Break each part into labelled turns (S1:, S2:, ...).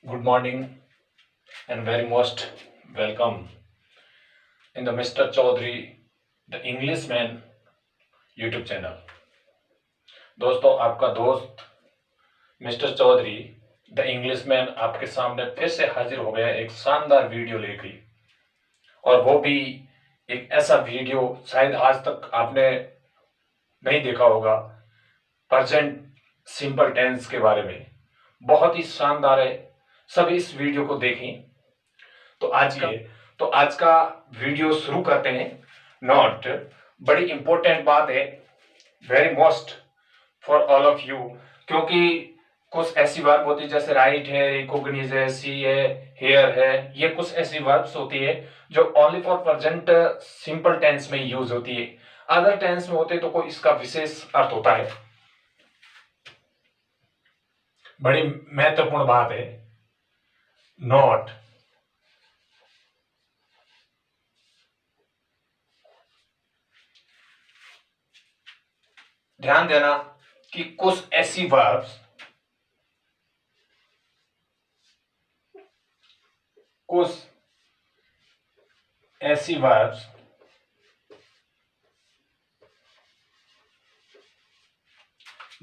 S1: Good morning and very most welcome in the Mr. Chaudhary, the Englishman YouTube channel. दोस्तों, आपका दोस्त mister Chaudhary the Englishman आपके सामने फिर से हाजिर हो गया एक शानदार वीडियो लेकर, और वो भी एक ऐसा वीडियो शायद आज तक आपने नहीं देखा होगा। प्रेजेंट सिंपल टेंस के बारे में बहुत ही शानदार है। सभी इस वीडियो को देखें। तो आज का वीडियो शुरू करते हैं। नोट, बड़ी इंपॉर्टेंट बात है, very most for all of you, क्योंकि कुछ ऐसी वर्ब होती है जैसे राइट है, रिकॉग्निज है, सी है, हेयर है। ये कुछ ऐसी वर्ब्स होती है जो only for present simple tense में यूज होती है। अदर टेंस में होते तो कोई इसका विशेष अर्थ होता है। बड़ी महत्वपूर्ण बात है। नोट, ध्यान देना कि कुछ ऐसी वर्ब्स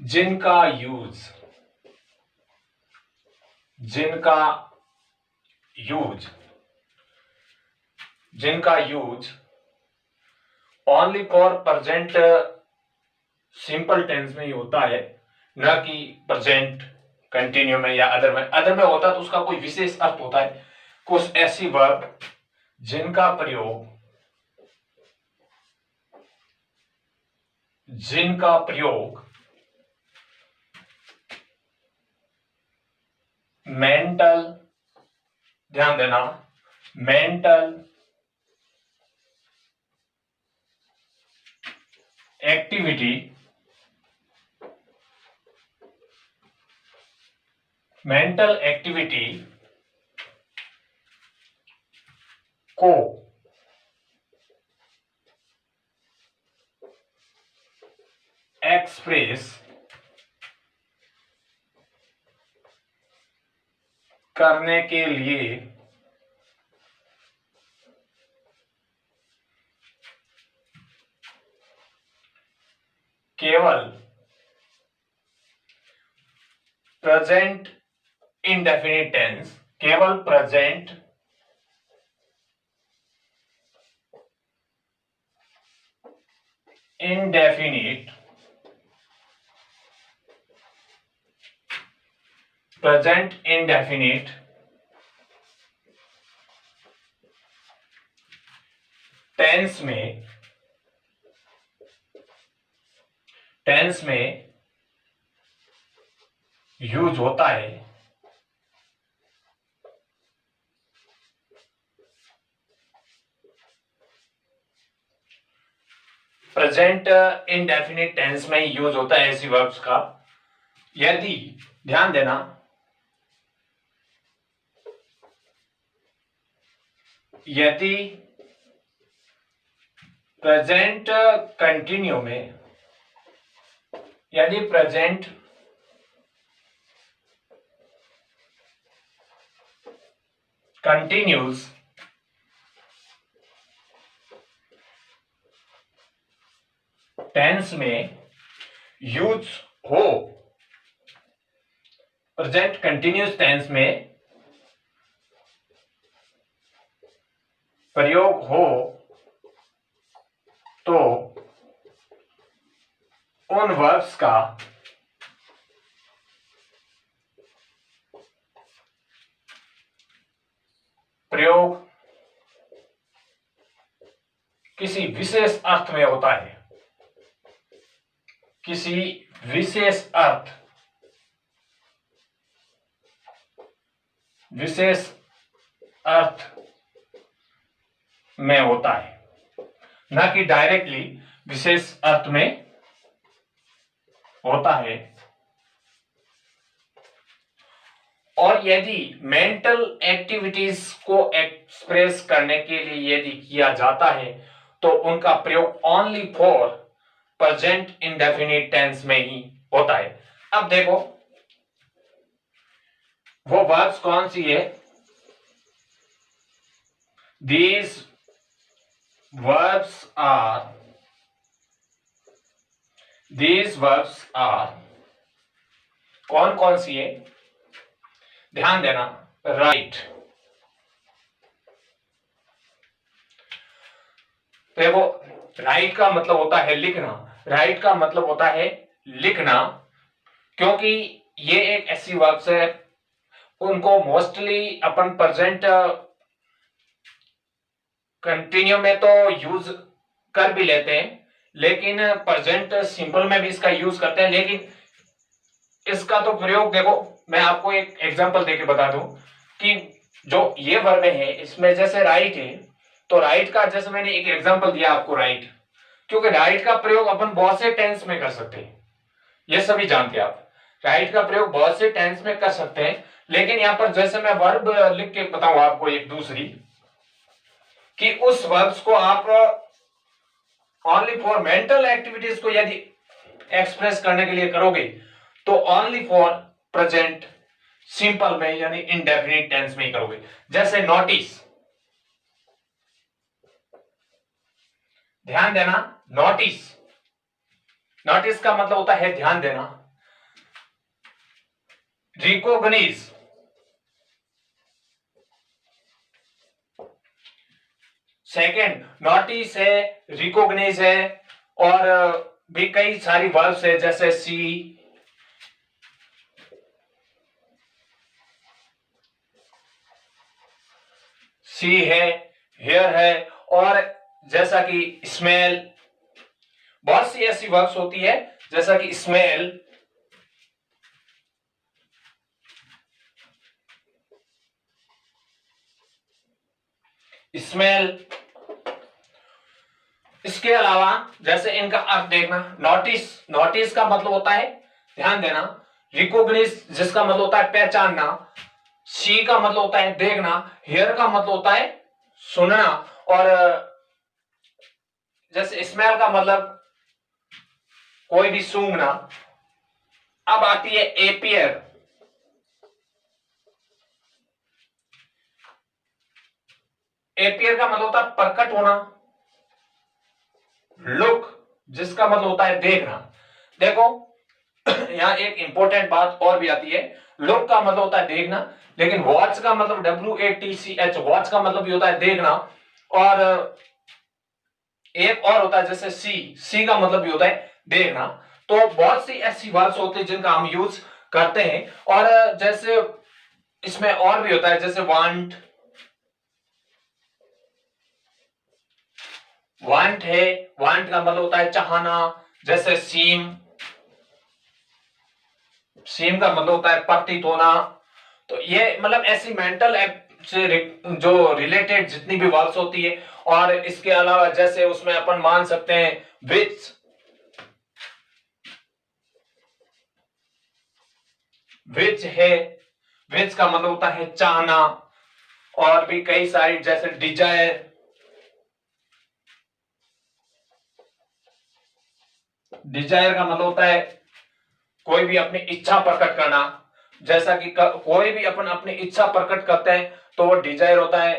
S1: जिनका use only for present simple tense में ही होता है, न कि प्रेजेंट कंटिन्यू में या अदर में होता तो उसका कोई विशेष अर्थ होता है। कुछ ऐसी वर्ब जिनका प्रयोग मेंटल, ध्यान देना, मेंटल एक्टिविटी को एक्सप्रेस करने के लिए केवल प्रेजेंट इंडेफिनिट टेंस में यूज होता है। प्रेजेंट इंडेफिनिट टेंस में यूज होता है ऐसी वर्ब्स का यदि, ध्यान देना, यदि प्रेजेंट कंटिन्यू में, यदि प्रेजेंट कंटिन्यूज टेंस में यूज हो, प्रेजेंट कंटिन्यूस टेंस में प्रयोग हो, तो उन वर्ब्स का प्रयोग किसी विशेष अर्थ में होता है। किसी विशेष अर्थ में होता है, न कि डायरेक्टली विशेष अर्थ में होता है। और यदि मेंटल एक्टिविटीज को एक्सप्रेस करने के लिए यदि किया जाता है तो उनका प्रयोग only for present indefinite tense में ही होता है। अब देखो, वो वर्ब्स कौन सी है? These verbs are कौन कौन सी है? ध्यान देना, राइट। देखो, राइट का मतलब होता है लिखना, राइट का मतलब होता है लिखना, क्योंकि ये एक ऐसी वर्ब्स है, उनको मोस्टली अपन प्रेजेंट कंटिन्यू में तो यूज कर भी लेते हैं, लेकिन प्रेजेंट सिंपल में भी इसका यूज करते हैं। लेकिन इसका तो प्रयोग देखो, मैं आपको एक एग्जांपल देके बता दूं कि जो ये वर्ब है इसमें जैसे राइट है, तो राइट का जैसे मैंने एक एग्जांपल दिया आपको राइट, क्योंकि राइट का प्रयोग अपन बहुत से टेंस में कर सकते हैं, ये सभी जानते हैं आप। राइट का प्रयोग बहुत से टेंस में कर सकते हैं, लेकिन यहां पर जैसे मैं वर्ब लिख के बताऊं आपको एक दूसरी, कि उस वर्ब्स को आप ओनली फॉर मेंटल एक्टिविटीज को यदि एक्सप्रेस करने के लिए करोगे तो ओनली फॉर प्रेजेंट सिंपल में यानी इंडेफिनिट टेंस में ही करोगे। जैसे नोटिस, ध्यान देना, नोटिस, नोटिस का मतलब होता है ध्यान देना। रिकॉग्नाइज, सेकेंड, नोटिस है, रिकॉग्नाइज है, और भी कई सारी वर्ब्स है जैसे सी है, हेयर है, और जैसा कि स्मेल, बहुत सी ऐसी वर्ब्स होती है जैसा कि स्मेल, स्मेल। इसके अलावा जैसे इनका अर्थ देखना, नोटिस, नोटिस का मतलब होता है ध्यान देना, रिकॉग्नाइज जिसका मतलब होता है पहचानना, सी का मतलब होता है देखना, हियर का मतलब होता है सुनना, और जैसे स्मेल का मतलब कोई भी सूंघना। अब आती है एपियर, एपियर का मतलब होता है प्रकट होना, लुक जिसका मतलब होता है देखना। देखो यहां एक इंपॉर्टेंट बात और भी आती है, लुक का मतलब होता है देखना, लेकिन वॉच का मतलब WATCH, वॉच का मतलब भी होता है देखना, और एक और होता है जैसे सी का मतलब भी होता है देखना। तो बहुत सी ऐसी वर्ड्स होती है जिनका हम यूज करते हैं, और जैसे इसमें और भी होता है जैसे वांट, वांट है, वांट का मतलब होता है चाहना, जैसे सीम, सीम का मतलब होता है प्रतीत होना। तो ये मतलब ऐसी मेंटल से जो रिलेटेड जितनी भी वर्ड्स होती है, और इसके अलावा जैसे उसमें अपन मान सकते हैं विच, विच है, विच का मतलब होता है चाहना, और भी कई सारी जैसे डिजायर, डिजायर का मतलब होता है कोई भी अपनी इच्छा प्रकट करना, जैसा कि कोई भी अपन अपनी इच्छा प्रकट करते हैं तो वो डिजायर होता है।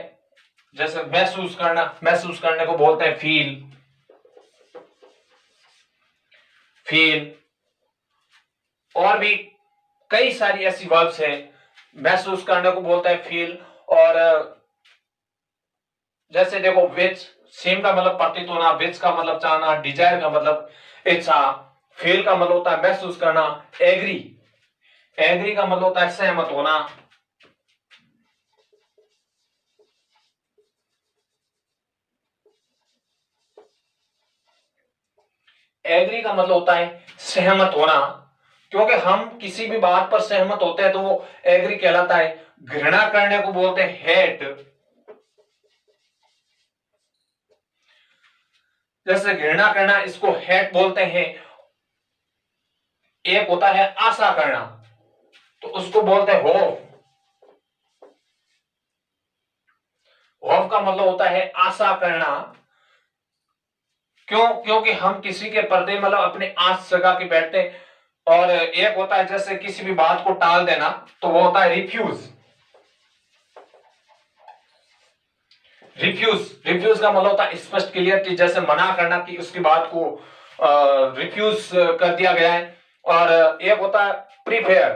S1: जैसे महसूस करना, महसूस करने को बोलते हैं फील, फील। और भी कई सारी ऐसी वर्ब्स हैं, महसूस करने को बोलता है फील, और जैसे देखो विच, सेम का मतलब प्रतीत होना, विच का मतलब चाहना, डिजायर का मतलब इच्छा, फील का मतलब होता है महसूस करना, एग्री, एग्री का मतलब होता है सहमत होना, एग्री का मतलब होता है सहमत होना, क्योंकि हम किसी भी बात पर सहमत होते हैं तो वो एग्री कहलाता है। घृणा करने को बोलते हैं हेट, जैसे घृणा करना इसको हेट बोलते हैं। एक होता है आशा करना, तो उसको बोलते हैं होप, होप का मतलब होता है आशा करना। क्यों? क्योंकि हम किसी के पर्दे मतलब अपने आस जगा के बैठते हैं, और एक होता है जैसे किसी भी बात को टाल देना, तो वो होता है रिफ्यूज। रिफ्यूज रिफ्यूज का मतलब होता है स्पष्ट क्लियर, जैसे मना करना कि उसकी बात को रिफ्यूज कर दिया गया है। और एक होता है प्रीफेयर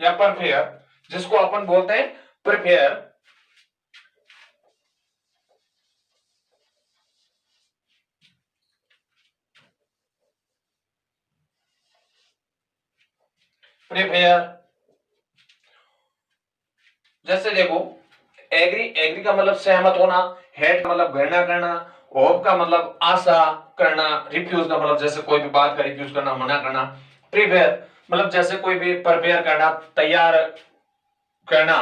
S1: या परफेयर, जिसको अपन बोलते हैं प्रीफेयर। प्रीफेयर जैसे देखो, एग्री एग्री का मतलब सहमत होना, हेट का मतलब घृणा करना, होप का मतलब आशा करना, रिफ्यूज का मतलब जैसे कोई भी बात का रिफ्यूज करना, मना करना। प्रिपेयर मतलब जैसे कोई भी प्रिपेयर करना, तैयार करना।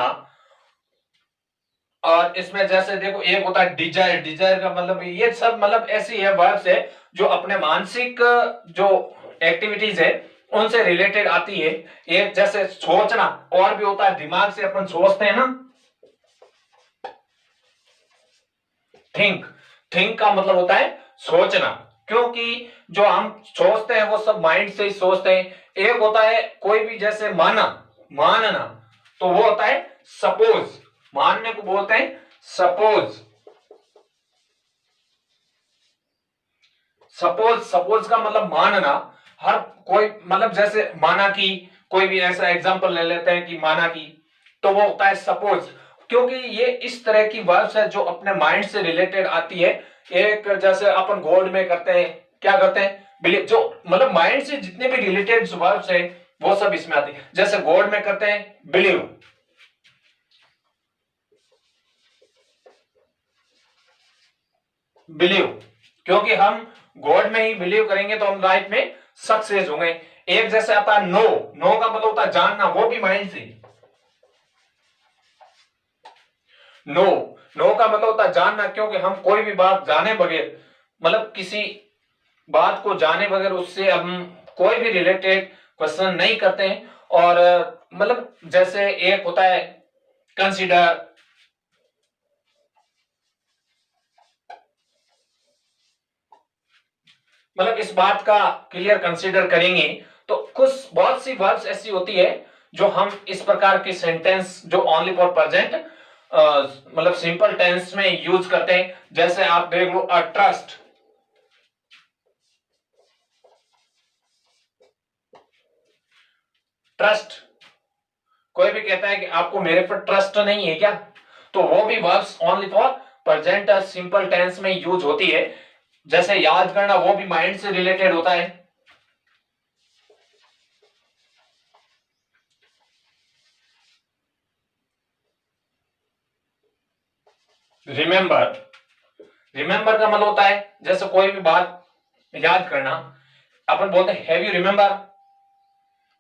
S1: और इसमें जैसे देखो एक होता है डिजायर, डिजायर का मतलब ये सब मतलब ऐसी है वर्ब्स है जो अपने मानसिक जो एक्टिविटीज है उनसे रिलेटेड आती है। एक जैसे सोचना, और भी होता है दिमाग से अपन सोचते हैं ना। थिंक, थिंक का मतलब होता है सोचना, क्योंकि जो हम सोचते हैं वो सब माइंड से ही सोचते हैं। एक होता है कोई भी जैसे माना, मानना, तो वो होता है सपोज, मानने को बोलते हैं सपोज। सपोज, सपोज का मतलब मानना। हर कोई मतलब जैसे माना कि, कोई भी ऐसा एग्जांपल ले लेते हैं कि माना कि, तो वो होता है सपोज। क्योंकि ये इस तरह की वर्ब्स है जो अपने माइंड से रिलेटेड आती है। एक जैसे अपन गॉड में करते हैं, क्या करते हैं, बिलीव, जो मतलब माइंड से जितने भी रिलेटेड वर्ब्स है वो सब इसमें आती है। जैसे गॉड में करते हैं बिलीव, बिलीव, क्योंकि हम गॉड में ही बिलीव करेंगे तो हम लाइफ में सक्सेस होंगे। एक जैसे आता है नो, नो का मतलब होता है जानना, वो भी माइंड से। नो, नो का मतलब होता है जानना, क्योंकि हम कोई भी बात जाने बगैर, मतलब किसी बात को जाने बगैर उससे हम कोई भी रिलेटेड क्वेश्चन नहीं करते हैं। और मतलब जैसे एक होता है कंसीडर, मतलब इस बात का क्लियर कंसीडर करेंगे तो कुछ बहुत सी वर्ड्स ऐसी होती है जो हम इस प्रकार के सेंटेंस जो ओनली फॉर प्रेजेंट मतलब सिंपल टेंस में यूज करते हैं। जैसे आप देख लो ट्रस्ट, ट्रस्ट, कोई भी कहता है कि आपको मेरे पर ट्रस्ट नहीं है क्या, तो वो भी verbs only for present simple tense में यूज होती है। जैसे याद करना, वो भी माइंड से रिलेटेड होता है। रिमेंबर, रिमेंबर का मतलब होता है जैसे कोई भी बात याद करना, अपन बोलते हैं हैव यू रिमेंबर,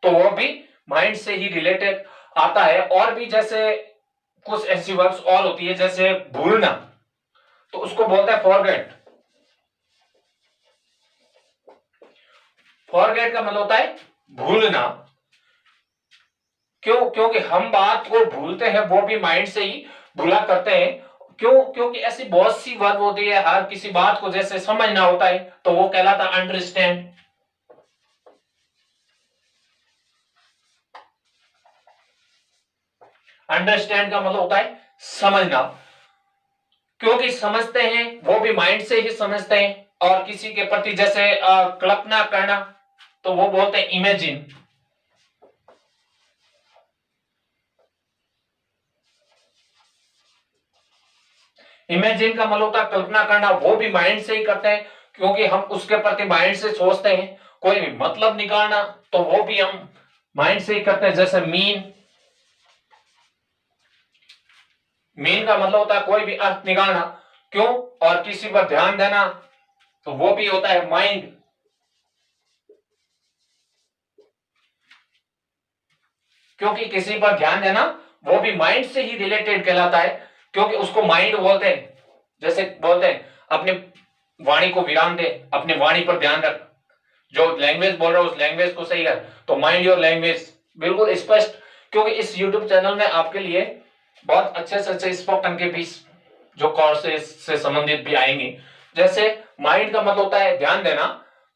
S1: तो वो भी माइंड से ही रिलेटेड आता है। और भी जैसे कुछ ऐसी वर्ड्स और होती है जैसे भूलना, तो उसको बोलते हैं फॉरगेट। फॉरगेट का मतलब होता है भूलना, क्यों, क्योंकि हम बात को भूलते हैं वो भी माइंड से ही भूला करते हैं। क्यों, क्योंकि ऐसी बहुत सी वर्ब होती है, हर किसी बात को जैसे समझना होता है तो वो कहलाता है अंडरस्टैंड। अंडरस्टैंड का मतलब होता है समझना, क्योंकि समझते हैं वो भी माइंड से ही समझते हैं। और किसी के प्रति जैसे कल्पना करना, तो वो बोलते हैं इमेजिन। इमेजिन का मतलब होता है कल्पना करना, वो भी माइंड से ही करते हैं, क्योंकि हम उसके प्रति माइंड से सोचते हैं। कोई भी मतलब निकालना, तो वो भी हम माइंड से ही करते हैं। जैसे मीन, मीन का मतलब होता है कोई भी अर्थ निकालना, क्यों, और किसी पर ध्यान देना, तो वो भी होता है माइंड। क्योंकि किसी पर ध्यान देना वो भी माइंड से ही रिलेटेड कहलाता है, क्योंकि उसको माइंड बोलते हैं। जैसे बोलते हैं अपने वाणी को विराम दे, अपनी वाणी पर ध्यान रख, जो लैंग्वेज बोल रहा है उस लैंग्वेज को सही कर, तो माइंड योर लैंग्वेज, बिल्कुल स्पष्ट। क्योंकि इस यूट्यूब चैनल में आपके लिए बहुत अच्छे से अच्छे स्पोकन के भी जो कोर्सेज से संबंधित भी आएंगे। जैसे माइंड का मतलब होता है ध्यान देना,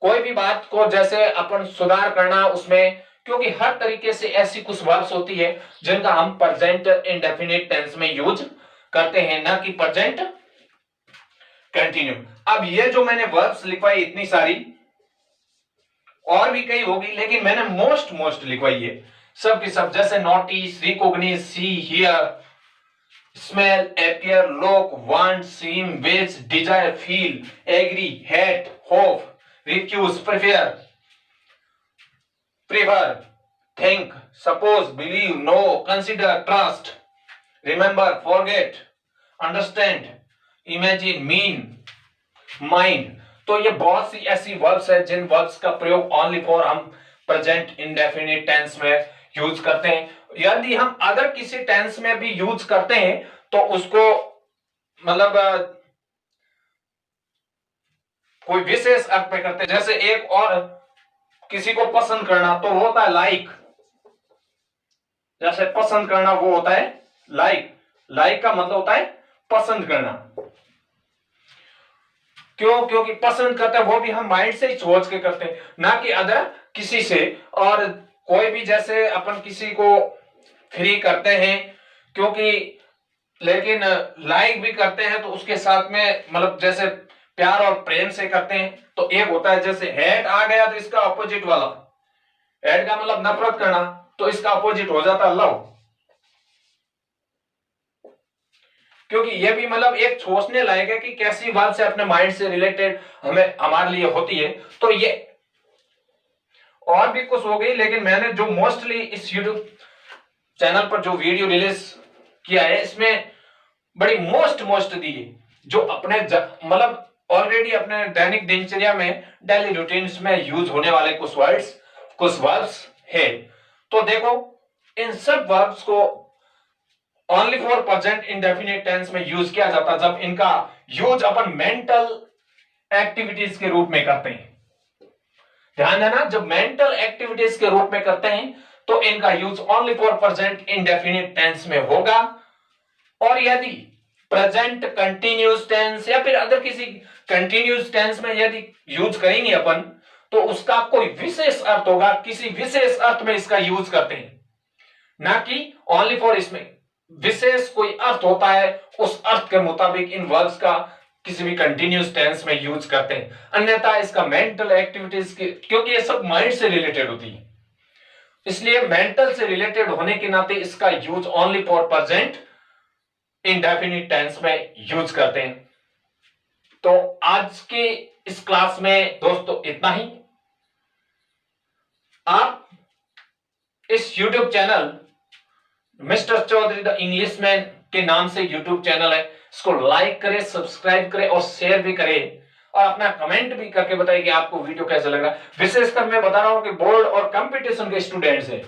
S1: कोई भी बात को जैसे अपन सुधार करना उसमें, क्योंकि हर तरीके से ऐसी कुछ वर्ब्स होती है जिनका हम प्रेजेंट इंडेफिनिट टेंस में यूज करते हैं, ना कि प्रेजेंट कंटिन्यू। अब ये जो मैंने वर्ब्स लिखवाई इतनी सारी, और भी कई होगी, लेकिन मैंने मोस्ट लिखवाई है सब की सब, जैसे notice, recognise, see, hear, smell, appear, look, want, seem, wish, desire, feel, agree, hate, hope, refuse, prefer, think, suppose, believe, know, consider, trust, remember, forget, understand, imagine, mean, mind। तो ये बहुत सी ऐसी वर्ब्स है जिन वर्ब्स का प्रयोग only for हम present indefinite tense में use करते हैं। यदि हम अगर किसी टेंस में भी यूज करते हैं तो उसको मतलब कोई विशेष अर्थ में करते हैं। जैसे एक और किसी को पसंद करना तो वो होता है लाइक, जैसे पसंद करना वो होता है लाइक, लाइक का मतलब होता है पसंद करना। क्यों? क्योंकि पसंद करते हैं वो भी हम माइंड से ही सोच के करते हैं, ना कि अदर किसी से। और कोई भी जैसे अपन किसी को फ्री करते हैं, क्योंकि लेकिन लाइक भी करते हैं तो उसके साथ में मतलब जैसे प्यार और प्रेम से करते हैं। तो एक होता है जैसे हेट आ गया तो इसका अपोजिट वाला, हेट का मतलब नफरत करना, तो इसका अपोजिट हो जाता है लव। क्योंकि ये भी मतलब एक सोचने लायक है कि कैसी बात से अपने माइंड से रिलेटेड हमें हमारे लिए होती है। तो ये और भी कुछ हो गई, लेकिन मैंने जो मोस्टली इस यूट्यूब चैनल पर जो वीडियो रिलीज किया है इसमें बड़ी मोस्ट दी है, जो अपने मतलब ऑलरेडी अपने दैनिक दिनचर्या में डेली रूटीन्स में यूज होने वाले कुछ वर्ब्स है। तो देखो इन सब वर्ब्स को only for present indefinite tense में यूज किया जाता जब इनका यूज अपन मेंटल एक्टिविटीज के रूप में करते हैं। ध्यान देना, जब मेंटल एक्टिविटीज के रूप में करते हैं तो इनका use only for present indefinite tense में होगा। और यदि प्रेजेंट कंटिन्यूस टेंस या फिर अदर किसी कंटिन्यूस टेंस में यदि यूज करेंगे अपन तो उसका कोई विशेष अर्थ होगा, किसी विशेष अर्थ में इसका यूज करते हैं, ना कि ओनली फॉर। इसमें विशेष कोई अर्थ होता है, उस अर्थ के मुताबिक इन वर्ब्स का किसी भी कंटिन्यूस टेंस में यूज करते हैं। अन्यथा इसका मेंटल एक्टिविटीज के, क्योंकि ये सब माइंड से रिलेटेड होती है, इसलिए मेंटल से रिलेटेड होने के नाते इसका use only for present indefinite tense में यूज करते हैं। तो आज के इस क्लास में दोस्तों इतना ही। आप इस YouTube channel mister Chaudhary the Englishman के नाम से YouTube चैनल है, इसको लाइक करें, सब्सक्राइब करें और शेयर भी करें, और अपना कमेंट भी करके बताइए कि आपको वीडियो कैसा लग रहा है। विशेषकर मैं बता रहा हूं कि बोर्ड और कंपटीशन के स्टूडेंट्स हैं,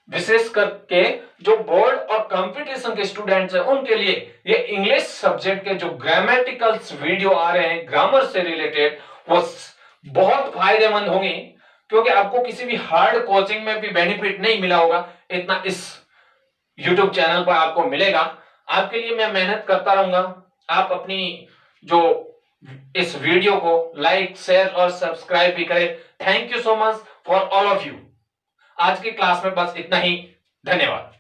S1: विशेष करके जो बोर्ड और कंपटीशन के स्टूडेंट्स हैं उनके लिए ये इंग्लिश सब्जेक्ट के जो ग्रामेटिकल्स वीडियो आ रहे हैं ग्रामर से रिलेटेड, वो बहुत फायदेमंद होंगे। क्योंकि आपको किसी भी हार्ड कोचिंग में भी बेनिफिट नहीं मिला होगा इतना इस YouTube चैनल पर आपको मिलेगा। आपके लिए मैं मेहनत करता रहूंगा। आप अपनी जो इस वीडियो को लाइक, शेयर और सब्सक्राइब भी करें। Thank you so much for all of you. आज की क्लास में बस इतना ही। धन्यवाद।